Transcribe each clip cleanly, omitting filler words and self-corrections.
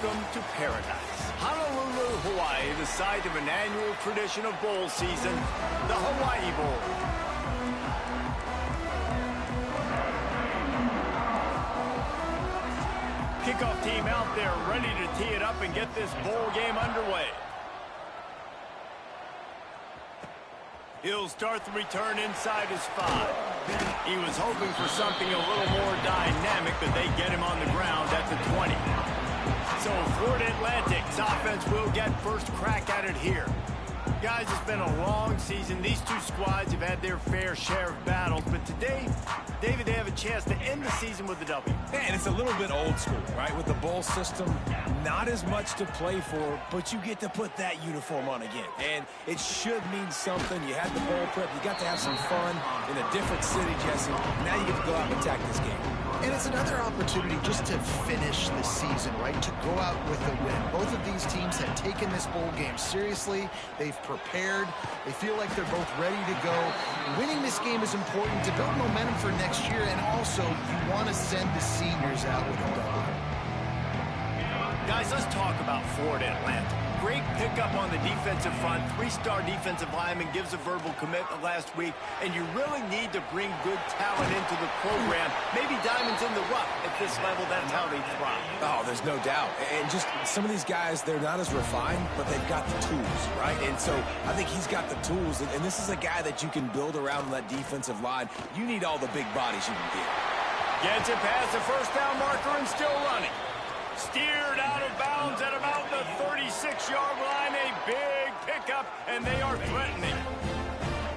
Welcome to paradise. Honolulu, Hawaii, the site of an annual tradition of bowl season, the Hawaii Bowl. Kickoff team out there ready to tee it up and get this bowl game underway. He'll start the return inside his 5. He was hoping for something a little more dynamic, but they get him on the ground at the 20. So Florida Atlantic's offense will get first crack at it here. Guys, it's been a long season. These two squads have had their fair share of battles, but today, David, they have a chance to end the season with a W. And it's a little bit old school, right? With the bowl system, not as much to play for, but you get to put that uniform on again. And it should mean something. You had the bowl prep. You got to have some fun in a different city, Jesse. Now you get to go out and attack this game. And it's another opportunity just to finish the season, right? To go out with a win. Both of these teams have taken this bowl game seriously. They've prepared. They feel like they're both ready to go. Winning this game is important to build momentum for next year, and also you want to send the seniors out with a W. Guys, let's talk about Florida Atlantic. Great pickup on the defensive front. 3-star defensive lineman gives a verbal commitment last week, and you really need to bring good talent into the program. Maybe diamonds in the rough at this level. That's how they thrive. Oh, there's no doubt. And just some of these guys, they're not as refined, but they've got the tools, right? And so I think he's got the tools, and this is a guy that you can build around on that defensive line. You need all the big bodies you can get. Gets it past the first down marker and still running. Steered out of bounds at about the 36-yard line. A big pickup, and they are threatening.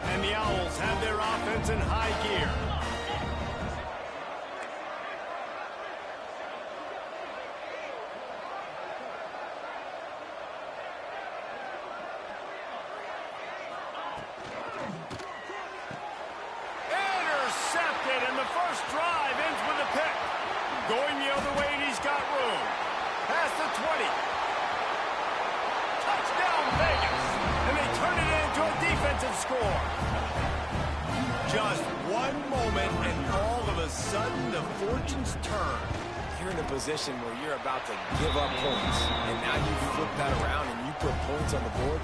And the Owls have their offense in high gear. Intercepted, and the first drive ends with a pick. Going the other way, and he's got room. Past the 20. Touchdown, Vegas. And they turn it into a defensive score. Just one moment, and all of a sudden, the fortunes turn. You're in a position where you're about to give up points, and now you flip that around and you put points on the board.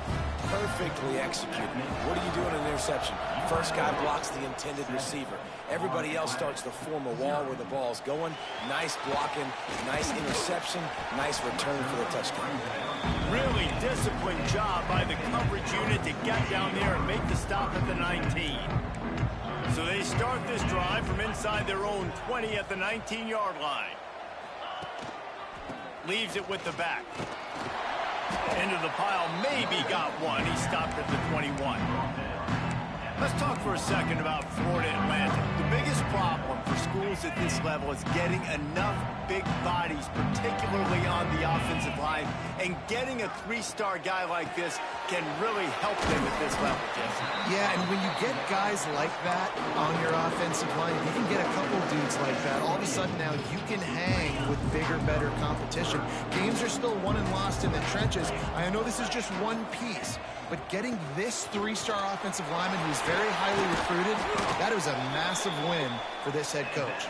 Perfectly executed. What do you do in an interception? First guy blocks the intended receiver. Everybody else starts to form a wall where the ball's going. Nice blocking, nice interception, nice return for the touchdown. Really disciplined job by the coverage unit to get down there and make the stop at the 19. So they start this drive from inside their own 20 at the 19-yard line. Leaves it with the back. Into the pile, maybe got one. He stopped at the 21. Let's talk for a second about Florida Atlantic. The biggest problem for schools at this level is getting enough big bodies, particularly on the offensive line, and getting a 3-star guy like this can really help them at this level, Jesse. Yeah, and when you get guys like that on your offensive line, if you can get a couple dudes like that, all of a sudden now you can hang with bigger, better competition. Games are still won and lost in the trenches. I know this is just one piece, but getting this 3-star offensive lineman who's very highly recruited, that is a massive win for this head coach.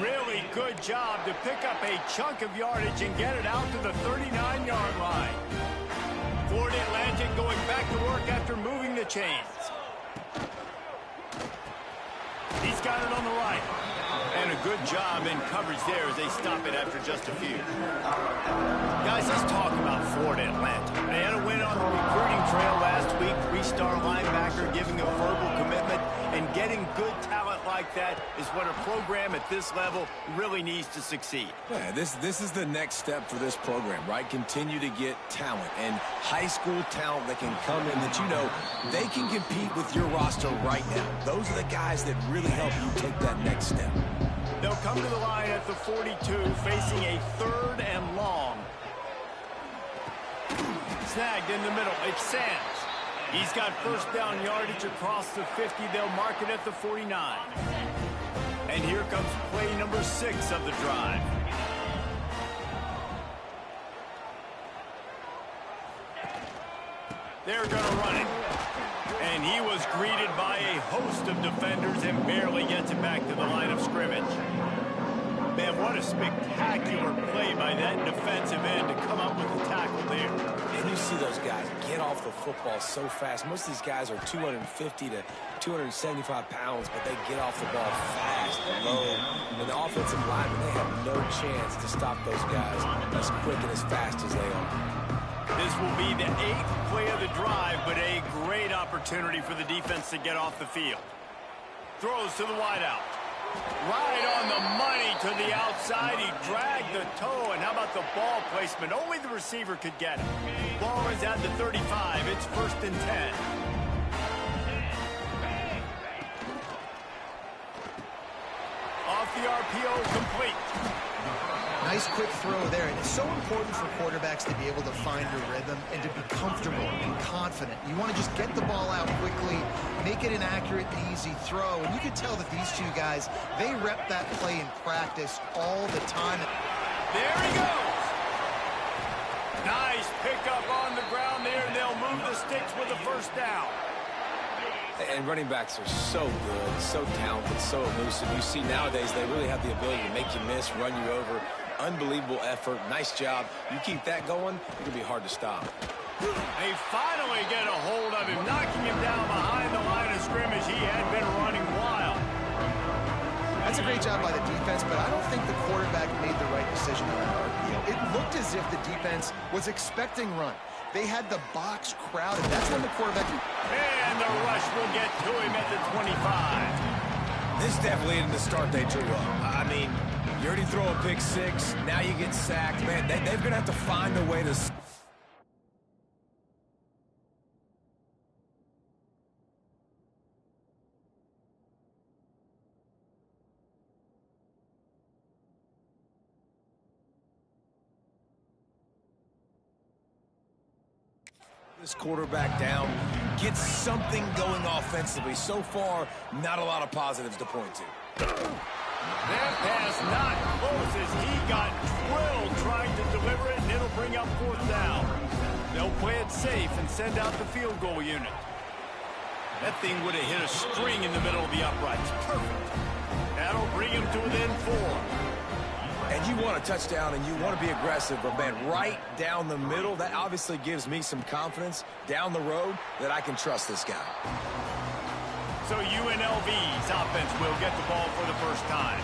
Really good job to pick up a chunk of yardage and get it out to the 39-yard line. Florida Atlantic going back to work after moving the chains. He's got it on the right. And a good job in coverage there as they stop it after just a few. Guys, let's talk about Florida Atlantic. They had a win on the recruiting trail last week. 3-star linebacker giving a verbal commitment. And getting good talent like that is what a program at this level really needs to succeed. Yeah, this is the next step for this program, right? Continue to get talent and high school talent that can come in that you know they can compete with your roster right now. Those are the guys that really help you take that next step. They'll come to the line at the 42, facing a 3rd and long. Snagged in the middle. It's Sands. He's got first down yardage across the 50. They'll mark it at the 49. And here comes play number 6 of the drive. They're going to run it. And he was greeted by a host of defenders and barely gets it back to the line of scrimmage. Man, what a spectacular play by that defensive end to come up with the tackle there. And you see those guys get off the football so fast. Most of these guys are 250 to 275 pounds, but they get off the ball fast and low. And the offensive linemen, they have no chance to stop those guys as quick and as fast as they are. This will be the 8th play of the drive, but a great opportunity for the defense to get off the field. Throws to the wideout. Right on the money to the outside. He dragged the toe, and how about the ball placement? Only the receiver could get it. Ball is at the 35. It's 1st and 10. Off the RPO, complete. Nice quick throw there, and it's so important for quarterbacks to be able to find your rhythm and to be comfortable and confident. You want to just get the ball out quickly, make it an accurate and easy throw, and you can tell that these two guys, they rep that play in practice all the time. There he goes. Nice pickup on the ground there, and they'll move the sticks with a 1st down. And running backs are so good, so talented, so elusive. You see nowadays they really have the ability to make you miss, run you over. Unbelievable effort. Nice job. You keep that going, it'll be hard to stop. They finally get a hold of him, knocking him down behind the line of scrimmage. He had been running wild. That's a great job by the defense, but I don't think the quarterback made the right decision on that RPO. It looked as if the defense was expecting run. They had the box crowded. That's when the quarterback... And the rush will get to him at the 25. This definitely isn't the start they drew up. I mean, you already throw a pick 6, now you get sacked. Man, they're going to have to find a way to... This quarterback down, gets something going offensively. So far, not a lot of positives to point to. That pass not close as he got drilled trying to deliver it, and it'll bring up 4th down. They'll play it safe and send out the field goal unit. That thing would have hit a string in the middle of the uprights. Perfect. That'll bring him to within 4. And you want a touchdown and you want to be aggressive, but man, right down the middle, that obviously gives me some confidence down the road that I can trust this guy. So UNLV's offense will get the ball for the 1st time.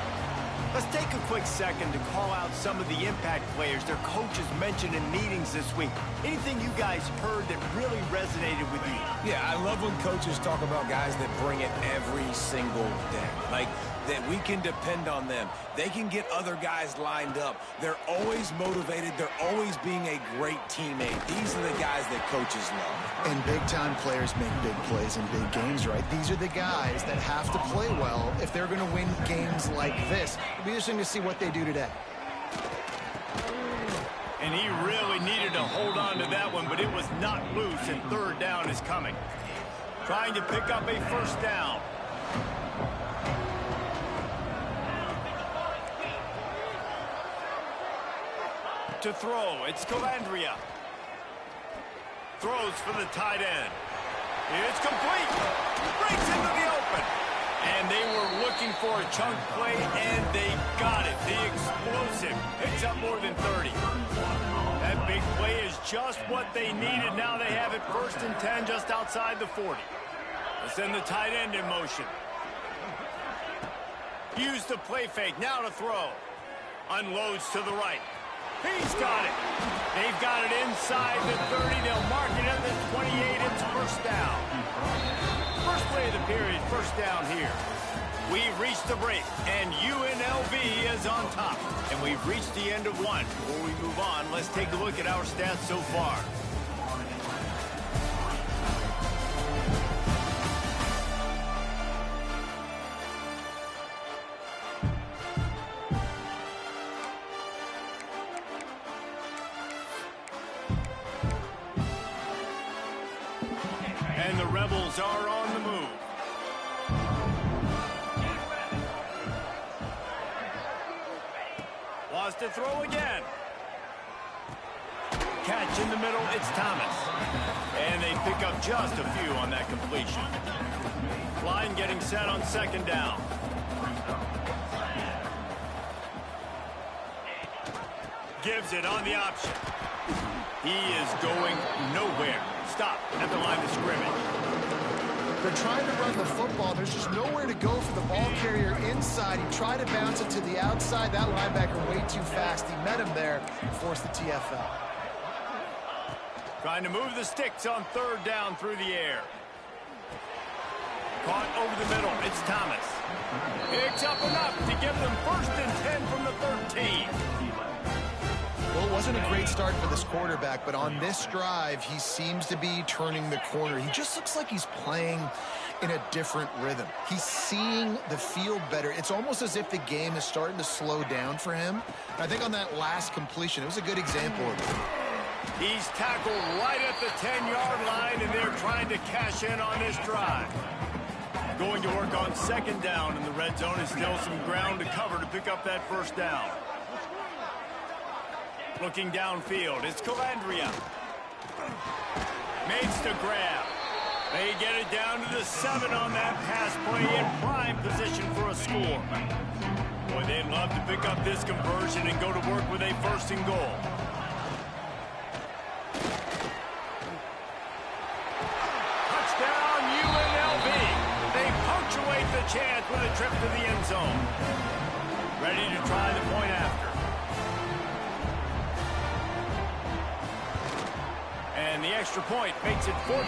Let's take a quick second to call out some of the impact players their coaches mentioned in meetings this week. Anything you guys heard that really resonated with you? Yeah, I love when coaches talk about guys that bring it every single day. Like, that we can depend on them. They can get other guys lined up. They're always motivated. They're always being a great teammate. These are the guys that coaches love. And big-time players make big plays in big games, right? These are the guys that have to play well if they're going to win games like this. It'll be interesting to see what they do today. And he really needed to hold on to that one, but it was not loose, and 3rd down is coming. Trying to pick up a 1st down. To throw, it's Calandria. Throws for the tight end. It's complete. Breaks into the open. And they were looking for a chunk play, and they got it. The explosive picks up more than 30. That big play is just what they needed. Now they have it 1st and 10 just outside the 40. They send the tight end in motion. Use the play fake. Now to throw. Unloads to the right. He's got it. They've got it inside the 30. They'll mark it at the 28. It's 1st down. First play of the period, 1st down here. We've reached the break, and UNLV is on top. And we've reached the end of 1. Before we move on, let's take a look at our stats so far. And the Rebels are on the move. Wants to throw again. Catch in the middle, it's Thomas. And they pick up just a few on that completion. Line getting set on 2nd down. gives it on the option. He is going nowhere. Stop at the line of scrimmage. They're trying to run the football. There's just nowhere to go for the ball carrier inside. He tried to bounce it to the outside. That linebacker way too fast. He met him there and forced the TFL. Trying to move the sticks on third down through the air. Caught over the middle. It's Thomas. Picks up enough to give them 1st and 10 from the 13. Well, it wasn't a great start for this quarterback, but on this drive, he seems to be turning the corner. He just looks like he's playing in a different rhythm. He's seeing the field better. It's almost as if the game is starting to slow down for him. And I think on that last completion, it was a good example of it. He's tackled right at the 10-yard line, and they're trying to cash in on this drive. Going to work on 2nd down, and the red zone is still some ground to cover to pick up that 1st down. Looking downfield, it's Calandria. Makes the grab. They get it down to the 7 on that pass play in prime position for a score. Boy, they'd love to pick up this conversion and go to work with a 1st and goal. Touchdown, UNLV. They punctuate the chance with a trip to the end zone. Ready to try the point after. And the extra point makes it 14-3.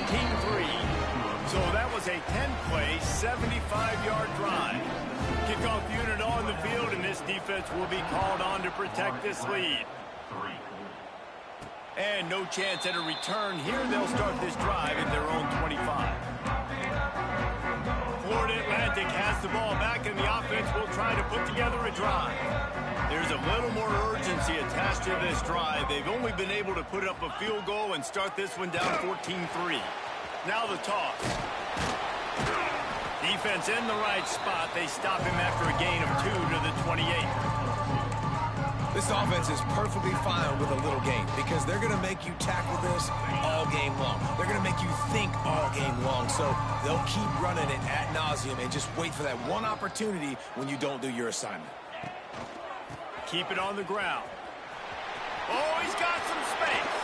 So that was a 10-play, 75-yard drive. Kickoff unit on the field, and this defense will be called on to protect this lead. And no chance at a return here. They'll start this drive at their own 25. Florida Atlantic has the ball back, and the offense will try to put together a drive. There's a little more urgency attached to this drive. They've only been able to put up a field goal and start this one down 14-3. Now the toss. Defense in the right spot. They stop him after a gain of 2 to the 28. This offense is perfectly fine with a little game because they're going to make you tackle this all game long. They're going to make you think all game long. So they'll keep running it ad nauseum and just wait for that one opportunity when you don't do your assignment. Keep it on the ground. Oh, he's got some space.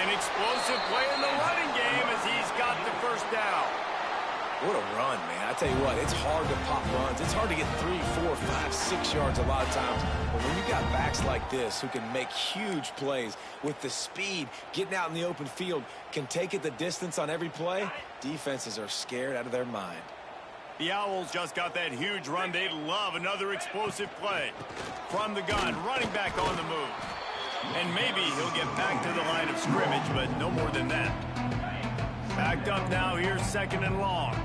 An explosive play in the running game as he's got the 1st down. What a run, man. I tell you what, it's hard to pop runs. It's hard to get 3, 4, 5, 6 yards a lot of times. But when you got backs like this who can make huge plays with the speed, getting out in the open field, can take it the distance on every play, defenses are scared out of their mind. The Owls just got that huge run. They love another explosive play. From the gun, running back on the move. And maybe he'll get back to the line of scrimmage, but no more than that. Backed up now, here's 2nd and long.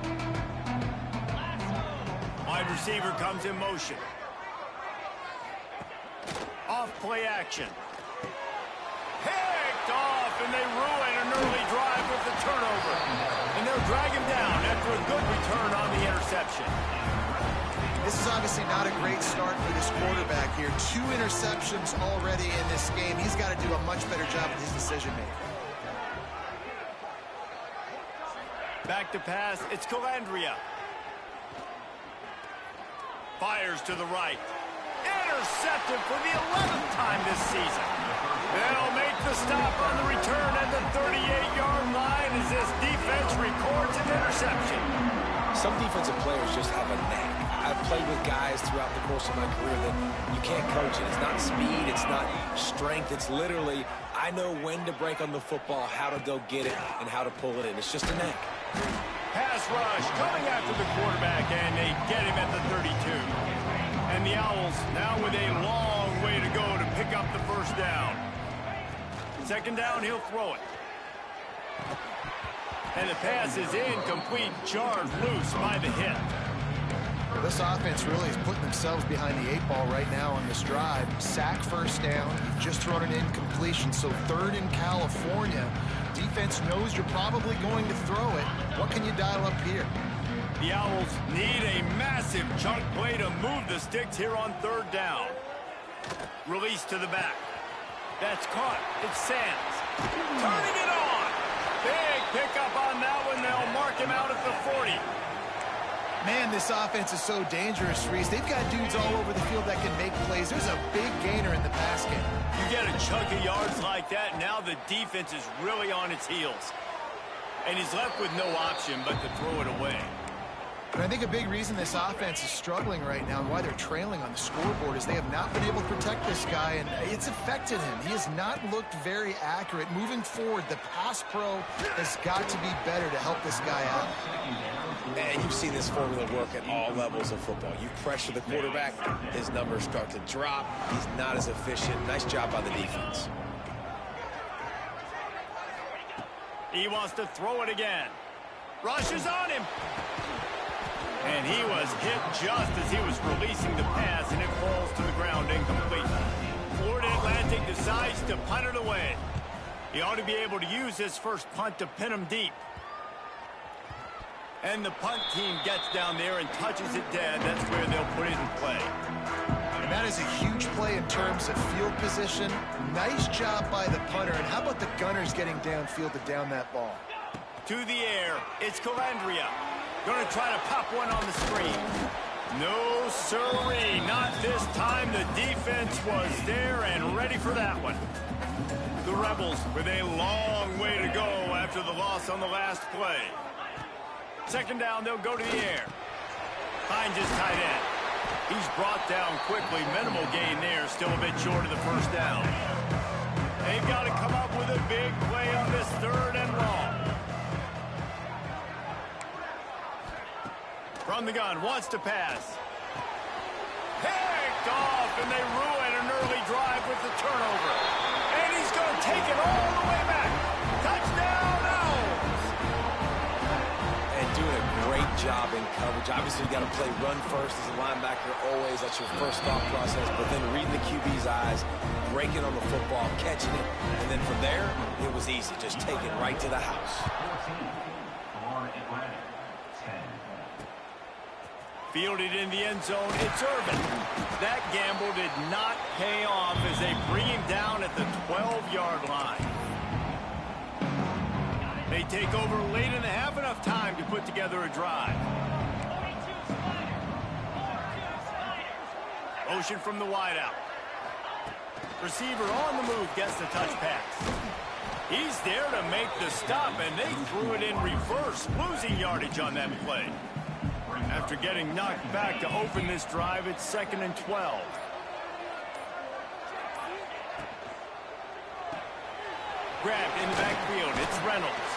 Wide receiver comes in motion. Off play action. Picked off, and they ruin an early drive with the turnover. And they'll drag him down after a good return on the interception. This is obviously not a great start for this quarterback here. 2 interceptions already in this game. He's got to do a much better job with his decision-making. Back to pass, it's Calandria. Fires to the right. Intercepted for the 11th time this season. They'll make the stop on the return at the 38-yard line as this defense records an interception. Some defensive players just have a knack. I've played with guys throughout the course of my career that you can't coach it. It's not speed, it's not strength. It's literally, I know when to break on the football, how to go get it, and how to pull it in. It's just a knack. Pass rush coming after the quarterback, and they get him at the 32. And the Owls now with a long way to go to pick up the 1st down. 2nd down, he'll throw it. And the pass is incomplete, jarred loose by the hit. This offense really is putting themselves behind the 8 ball right now on this drive. Sack 1st down, just thrown an incompletion, so 3rd in California. Defense knows you're probably going to throw it. What can you dial up here? The Owls need a massive chunk play to move the sticks here on 3rd down. Release to the back. That's caught. It's Sands. Turning it on. Big pickup on that one. They'll mark him out at the 40. Man, this offense is so dangerous, Reese. They've got dudes all over the field that can make plays. There's a big gainer in the pass game. You get a chunk of yards like that, now the defense is really on its heels. And he's left with no option but to throw it away. And I think a big reason this offense is struggling right now and why they're trailing on the scoreboard is they have not been able to protect this guy, and it's affected him. He has not looked very accurate. Moving forward, the pass pro has got to be better to help this guy out. And you've seen this formula work at all levels of football. You pressure the quarterback, his numbers start to drop. He's not as efficient. Nice job by the defense. He wants to throw it again. Rushes on him. And he was hit just as he was releasing the pass, and it falls to the ground incomplete. Florida Atlantic decides to punt it away. He ought to be able to use his first punt to pin him deep. And the punt team gets down there and touches it dead. That's where they'll put it in play. And that is a huge play in terms of field position. Nice job by the punter. And how about the gunners getting downfield to down that ball? To the air, it's Calandria. Going to try to pop one on the screen. No, sirree, not this time. The defense was there and ready for that one. The Rebels with a long way to go after the loss on the last play. Second down, they'll go to the air. Finds his tight end. He's brought down quickly. Minimal gain there, still a bit short of the first down. They've got to come up with a big play on this third and long. From the gun, wants to pass. Picked off, and they ruin an early drive with the turnover. And he's going to take it all the way back. Touchdown, Owls! And doing a great job in coverage. Obviously, you got to play run first as a linebacker always. That's your first thought process. But then reading the QB's eyes, breaking on the football, catching it. And then from there, it was easy. Just take it right to the house. Fielded in the end zone, it's Irvin. That gamble did not pay off as they bring him down at the 12-yard line. They take over late in the half, enough time to put together a drive. Motion from the wideout. Receiver on the move gets the touch pass. He's there to make the stop, and they threw it in reverse, losing yardage on that play. After getting knocked back to open this drive, it's 2nd and 12. Grabbed in the backfield, it's Reynolds.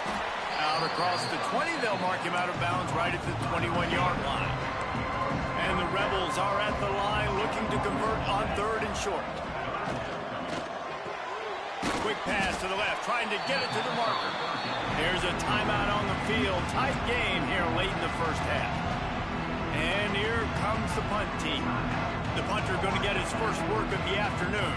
Out across the 20, they'll mark him out of bounds right at the 21-yard line. And the Rebels are at the line looking to convert on 3rd and short. Quick pass to the left, trying to get it to the marker. There's a timeout on the field. Tight game here late in the first half. And here comes the punt team. The punter going to get his first work of the afternoon.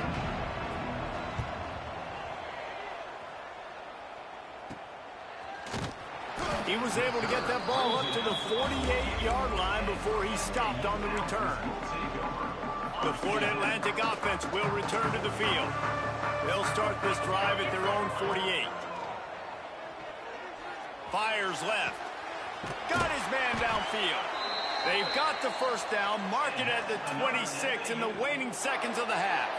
He was able to get that ball up to the 48-yard line before he stopped on the return. The Florida Atlantic offense will return to the field. They'll start this drive at their own 48. Fires left. Got his man downfield. They've got the first down, mark it at the 26 in the waning seconds of the half.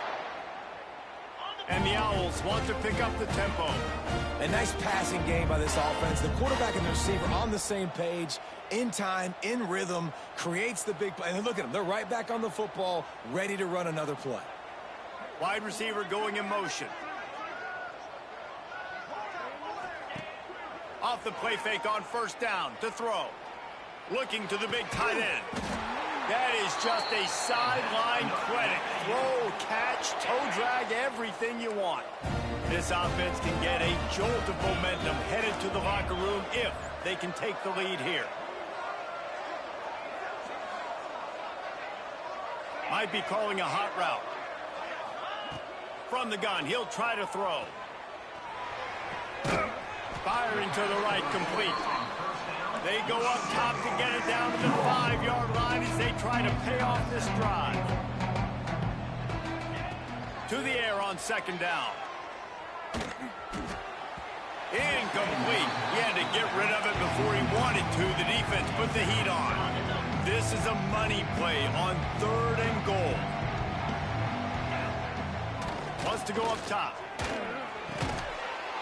And the Owls want to pick up the tempo. A nice passing game by this offense. The quarterback and the receiver on the same page, in time, in rhythm, creates the big play. And look at them. They're right back on the football, ready to run another play. Wide receiver going in motion. Off the play fake on first down to throw. Looking to the big tight end. That is just a sideline credit. Throw, catch, toe drag, everything you want. This offense can get a jolt of momentum headed to the locker room if they can take the lead here. Might be calling a hot route. From the gun, he'll try to throw. Firing to the right, complete. They go up top to get it down to the 5-yard line as they try to pay off this drive. To the air on second down. Incomplete. He had to get rid of it before he wanted to. The defense put the heat on. This is a money play on 3rd and goal. Wants to go up top.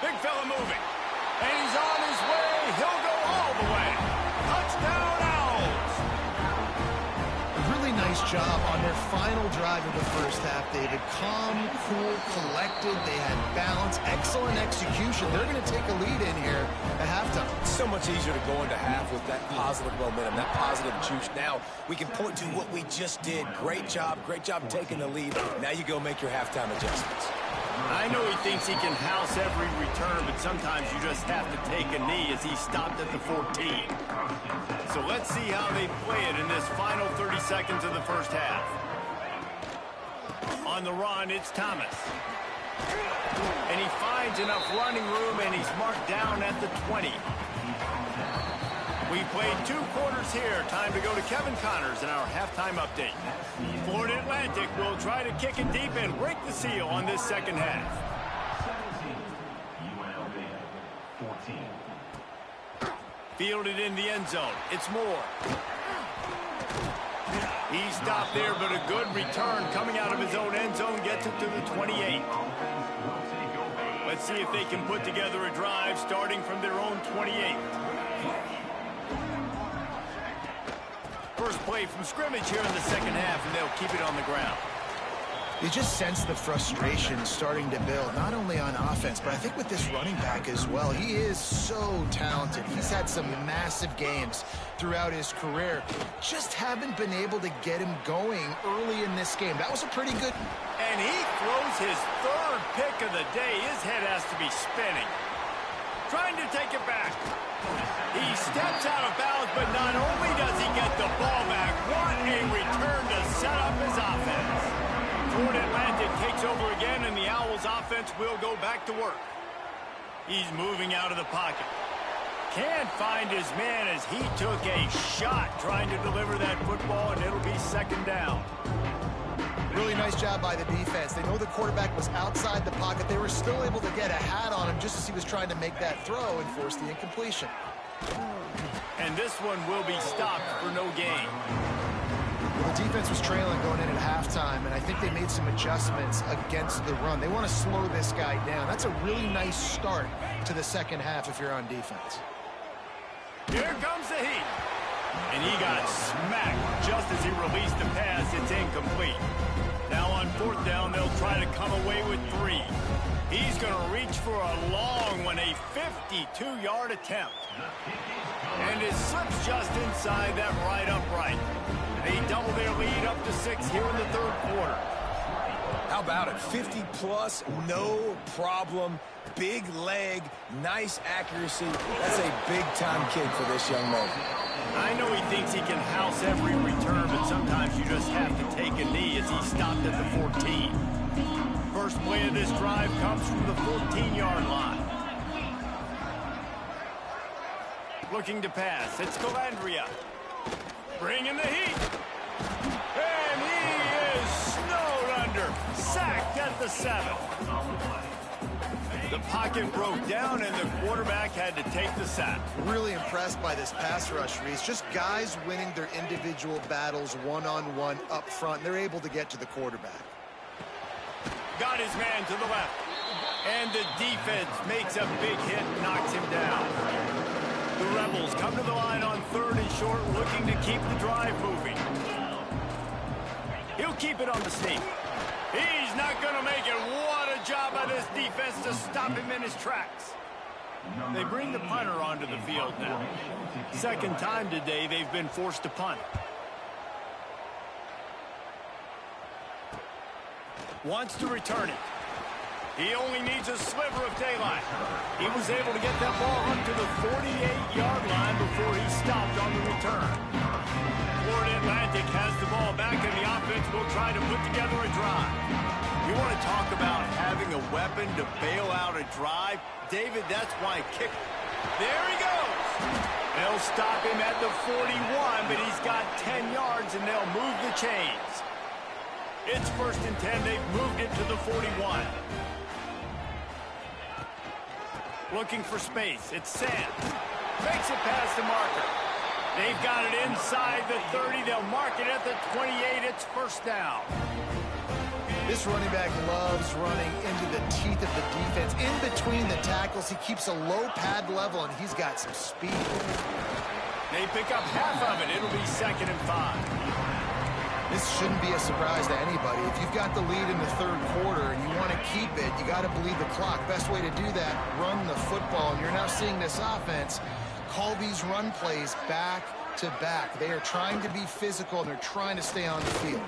Big fella moving. And he's on his way. He'll go all the way. Touchdown, Owls. Really nice job on their final drive of the first half, David. Calm, cool, collected. They had balance. Excellent execution. They're going to take a lead in here at halftime. It's so much easier to go into half with that positive momentum, that positive juice. Now we can point to what we just did. Great job taking the lead. Now you go make your halftime adjustments. I know he thinks he can house every return, but sometimes you just have to take a knee as he stopped at the 14. So let's see how they play it in this final 30 seconds of the first half. On the run, it's Thomas. And he finds enough running room, and he's marked down at the 20. We played 2 quarters here. Time to go to Kevin Connors in our halftime update. Florida Atlantic will try to kick it deep and break the seal on this second half. 14. Fielded in the end zone. It's Moore. He stopped there, but a good return coming out of his own end zone gets it to the 28. Let's see if they can put together a drive starting from their own 28. First play from scrimmage here in the second half, and they'll keep it on the ground. You just sense the frustration starting to build, not only on offense, but I think with this running back as well. He is so talented. He's had some massive games throughout his career. Just haven't been able to get him going early in this game. That was a pretty good... And he throws his 3rd pick of the day. His head has to be spinning. Trying to take it back. He steps out of bounds, but not only does he get the ball back, what a return to set up his offense. Florida Atlantic takes over again, and the Owls offense will go back to work. He's moving out of the pocket. Can't find his man as he took a shot trying to deliver that football, and it'll be 2nd down. Really nice job by the defense. They know the quarterback was outside the pocket. They were still able to get a hat on him just as he was trying to make that throw and force the incompletion. And this one will be stopped for no gain. Well, the defense was trailing going in at halftime, and I think they made some adjustments against the run. They want to slow this guy down. That's a really nice start to the second half if you're on defense. Here comes the heat. And he got smacked just as he released the pass. It's incomplete. Now on 4th down, they'll try to come away with 3. He's going to reach for a long one, a 52-yard attempt. And it slips just inside that right upright. They double their lead up to 6 here in the 3rd quarter. How about it? 50-plus, no problem. Big leg, nice accuracy. That's a big-time kick for this young man. I know he thinks he can house every return, but sometimes you just have to take a knee as he stopped at the 14. First play of this drive comes from the 14-yard line. Looking to pass. It's Calandria. Bringing the heat. And he is snowed under. Sacked at the 7. The pocket broke down, and the quarterback had to take the sack. Really impressed by this pass rush, Reese. Just guys winning their individual battles one-on-one up front. They're able to get to the quarterback. Got his man to the left. And the defense makes a big hit and knocks him down. The Rebels come to the line on 3rd and short, looking to keep the drive moving. He'll keep it on the sneak. He's not going to make it. What a job by this defense to stop him in his tracks. They bring the punter onto the field now. 2nd time today they've been forced to punt. Wants to return it. He only needs a sliver of daylight. He was able to get that ball up to the 48-yard line before he stopped on the return. Florida Atlantic has the ball back, and the offense will try to put together a drive. You want to talk about having a weapon to bail out a drive? David, that's why kick. There he goes. They'll stop him at the 41, but he's got 10 yards, and they'll move the chains. It's 1st and 10. They've moved it to the 41. Looking for space. It's Sam. Makes it past the marker. They've got it inside the 30. They'll mark it at the 28. It's first down. This running back loves running into the teeth of the defense. In between the tackles, he keeps a low pad level, and he's got some speed. They pick up half of it. It'll be 2nd and 5. This shouldn't be a surprise to anybody. If you've got the lead in the third quarter and you want to keep it, you got to bleed the clock. Best way to do that, run the football. And you're now seeing this offense call these run plays back to back. They are trying to be physical, and they're trying to stay on the field.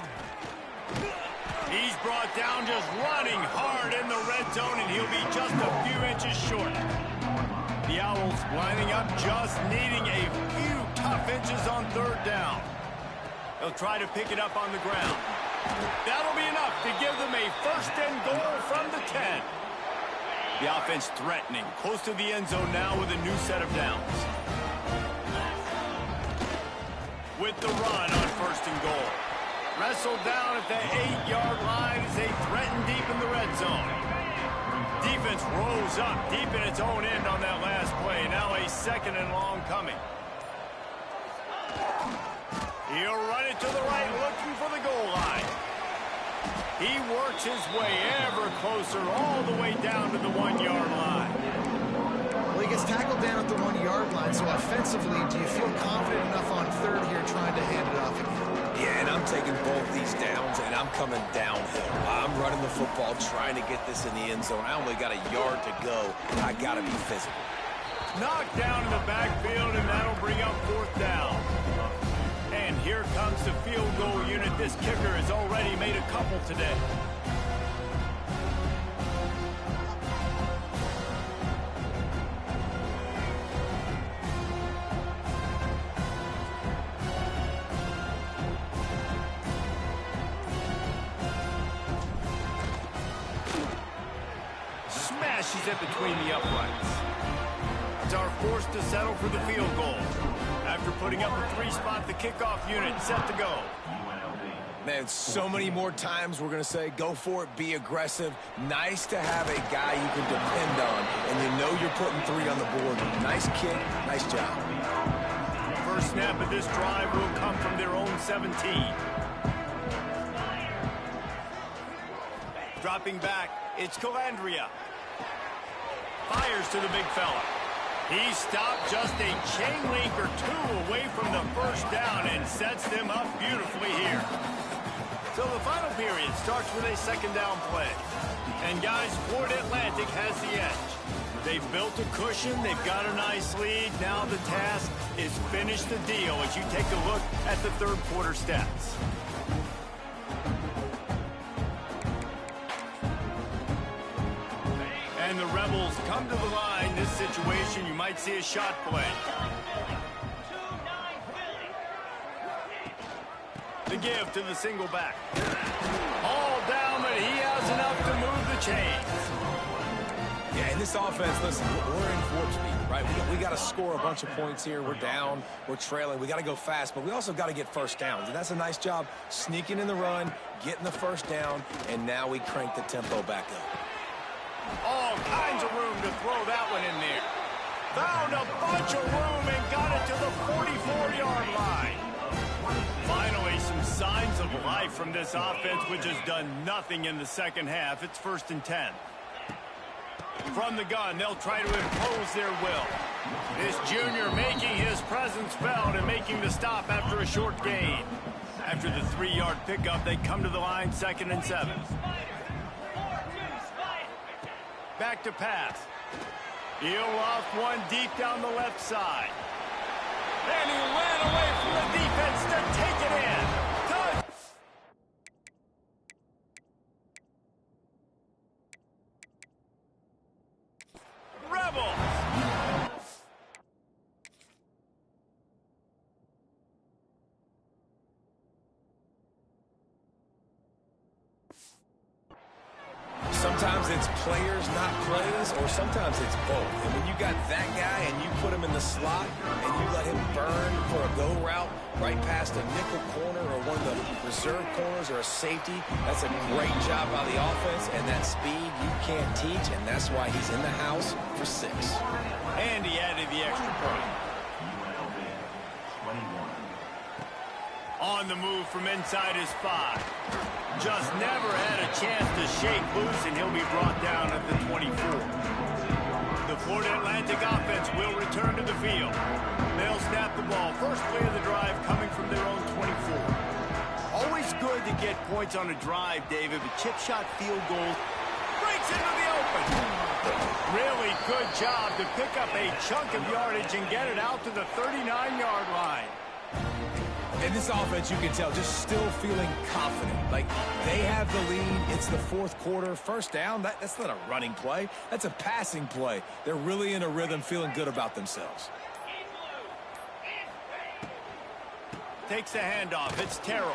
He's brought down just running hard in the red zone, and he'll be just a few inches short. The Owls lining up, just needing a few tough inches on 3rd down. They'll try to pick it up on the ground. That'll be enough to give them a 1st and goal from the 10. The offense threatening, close to the end zone now with a new set of downs. With the run on 1st and goal. Wrestled down at the 8-yard line as they threaten deep in the red zone. Defense rose up deep in its own end on that last play. Now a 2nd and long coming. He'll run it to the right, looking for the goal line. He works his way ever closer all the way down to the 1-yard line. Well, he gets tackled down at the 1-yard line, so offensively, do you feel confident enough on 3rd here trying to hand it off again? Yeah, and I'm taking both these downs, and I'm coming downhill. I'm running the football, trying to get this in the end zone. I only got a yard to go. I got to be physical. Knocked down in the backfield, and that'll bring up 4th down. And here comes the field goal unit. This kicker has already made a couple today. Smashes it between the uprights. It's our forced to settle for the field goal. After putting up a 3-spot, the kickoff unit set to go. Man, so many more times we're going to say, go for it, be aggressive. Nice to have a guy you can depend on, and you know you're putting 3 on the board. Nice kick, nice job. First snap of this drive will come from their own 17. Dropping back, it's Calandria. Fires to the big fella. He stopped just a chain link or 2 away from the 1st down and sets them up beautifully here. So the final period starts with a 2nd down play. And guys, Florida Atlantic has the edge. They've built a cushion, they've got a nice lead. Now the task is finish the deal as you take a look at the 3rd quarter stats. And the Rebels come to the line. This situation, you might see a shot play. The give to the single back. All down, but he has enough to move the chains. Yeah, in this offense, listen, we're in warp speed, right? We got to score a bunch of points here. We're down, we're trailing. We got to go fast, but we also got to get 1st downs. And that's a nice job sneaking in the run, getting the 1st down, and now we crank the tempo back up. All kinds of room to throw that one in there. Found a bunch of room and got it to the 44-yard line. Finally, some signs of life from this offense, which has done nothing in the 2nd half. It's 1st and 10. From the gun, they'll try to impose their will. This junior making his presence felt and making the stop after a short gain. After the 3-yard pickup, they come to the line 2nd and 7. Back to pass. He'll off one deep down the left side. And he ran away from the defense to take it in. Rebels. Sometimes it's players, not plays, or sometimes it's both. And when you got that guy and you put him in the slot and you let him burn for a go route right past a nickel corner or one of the reserve corners or a safety, that's a great job by the offense, and that speed you can't teach, and that's why he's in the house for 6. And he added the extra point. On the move from inside his 5. Just never had a chance to shake loose, and he'll be brought down at the 24. The Florida Atlantic offense will return to the field. They'll snap the ball. First play of the drive coming from their own 24. Always good to get points on a drive, David, but chip shot field goal breaks into the open. Really good job to pick up a chunk of yardage and get it out to the 39-yard line. In this offense, you can tell, just still feeling confident. Like, they have the lead. It's the fourth quarter. First down, that's not a running play. That's a passing play. They're really in a rhythm, feeling good about themselves. Takes the handoff. It's Terrell.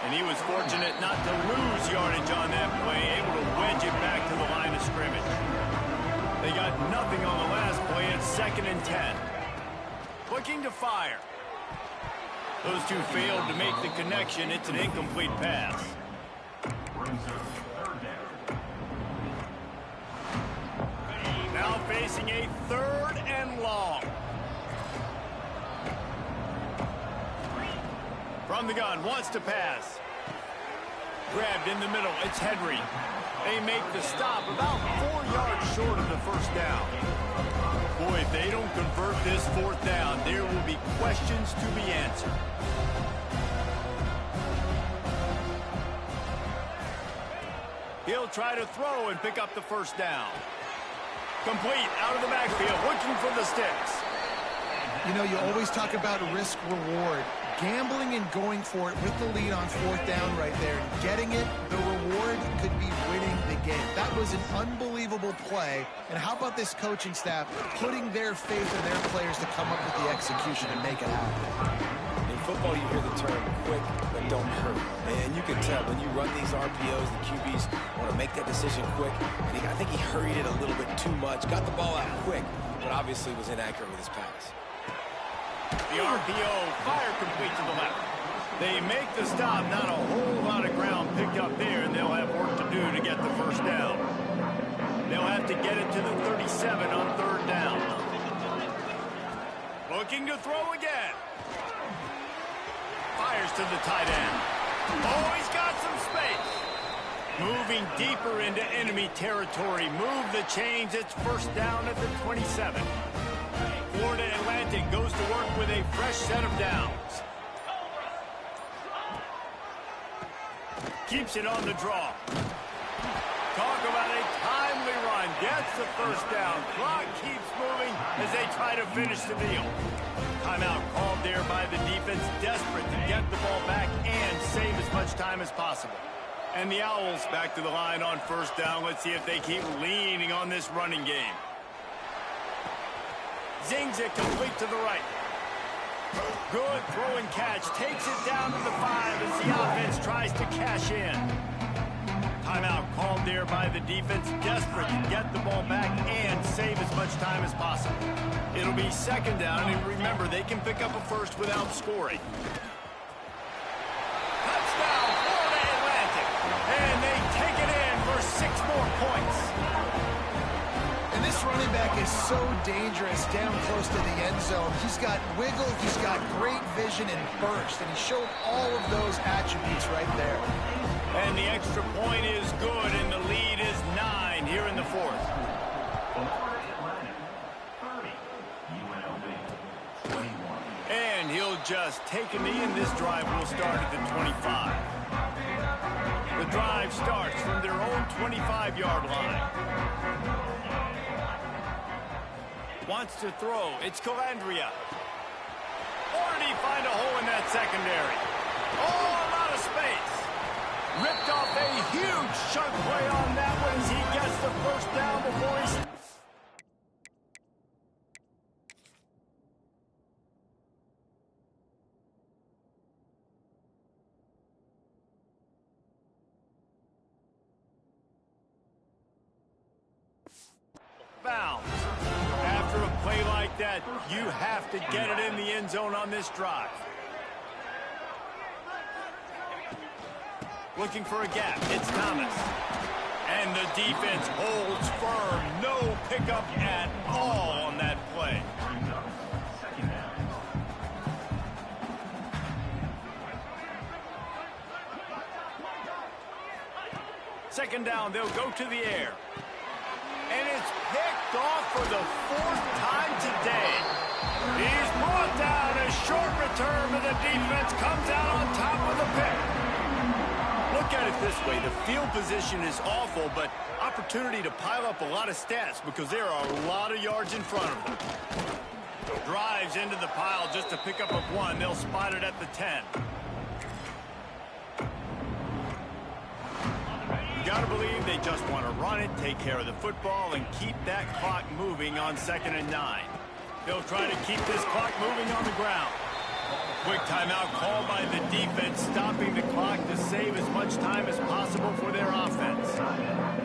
And he was fortunate not to lose yardage on that play, able to wedge it back to the line of scrimmage. They got nothing on the last play. It's 2nd and 10. Looking to fire. Those two failed to make the connection. It's an incomplete pass. Now facing a 3rd and long. From the gun, wants to pass. Grabbed in the middle, it's Henry. They make the stop about 4 yards short of the first down. Boy, if they don't convert this 4th down, there will be questions to be answered. He'll try to throw and pick up the first down. Complete out of the backfield, looking for the sticks. You know, you always talk about risk-reward. Gambling and going for it with the lead on 4th down right there. Getting it, the reward could be winning the game. That was an unbelievable play. And how about this coaching staff putting their faith in their players to come up with the execution and make it happen? In football, you hear the term quick, but don't hurt. And you can tell when you run these RPOs, the QBs want to make that decision quick. And I think he hurried it a little bit too much, got the ball out quick, but obviously was inaccurate with his pass. The RPO, fire complete to the left. They make the stop, not a whole lot of ground picked up there, and they'll have work to do to get the first down. They'll have to get it to the 37 on 3rd down. Looking to throw again. Fires to the tight end. Oh, he's got some space. Moving deeper into enemy territory. Move the chains. It's first down at the 27. Florida Atlantic goes to work with a fresh set of downs. Keeps it on the draw. Talk about a timely run. Gets the first down. Clock keeps moving as they try to finish the deal. Timeout called there by the defense, desperate to get the ball back and save as much time as possible. And the Owls back to the line on first down. Let's see if they keep leaning on this running game. Zings it complete to the right. Good throw and catch. Takes it down to the 5 as the offense tries to cash in. Timeout called there by the defense, desperate to get the ball back and save as much time as possible. It'll be 2nd down, and remember, they can pick up a first without scoring. Touchdown, Florida Atlantic. And they take it in for 6 more points. And this running back is so dangerous down close to the end zone. He's got wiggle, he's got great vision and burst, and he showed all of those attributes right there. And the extra point is good, and the lead is 9 here in the 4th. And he'll just take a knee, and this drive will start at the 25. The drive starts from their own 25-yard line. Wants to throw. It's Calandria. Or did he find a hole in that secondary? Oh, a lot of space. Ripped off a huge chunk play on that one as he gets the first down before he's... bounds. After a play like that, you have to get it in the end zone on this drive. Looking for a gap. It's Thomas. And the defense holds firm. No pickup at all on that play. Second down, they'll go to the air. And it's picked off for the 4th time today. He's brought down. A short return, but the defense comes out on top of the pick. Look at it this way. The field position is awful, but opportunity to pile up a lot of stats because there are a lot of yards in front of them. Drives into the pile just to pick up a 1. They'll spot it at the 10. You got to believe they just want to run it, take care of the football, and keep that clock moving on 2nd and 9. They'll try to keep this clock moving on the ground. Quick timeout called by the defense, stopping the clock to save as much time as possible for their offense.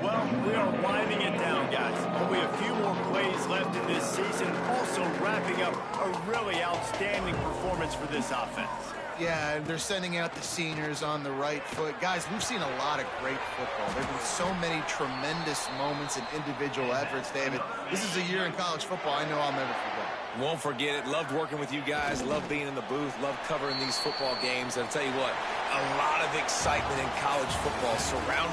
Well, we are winding it down, guys. Only a few more plays left in this season, also wrapping up a really outstanding performance for this offense. Yeah, they're sending out the seniors on the right foot. Guys, we've seen a lot of great football. There have been so many tremendous moments and individual efforts, David. This is a year in college football I know I'll never forget. Won't forget it. Loved working with you guys. Loved being in the booth. Loved covering these football games. And I'll tell you what, a lot of excitement in college football surrounding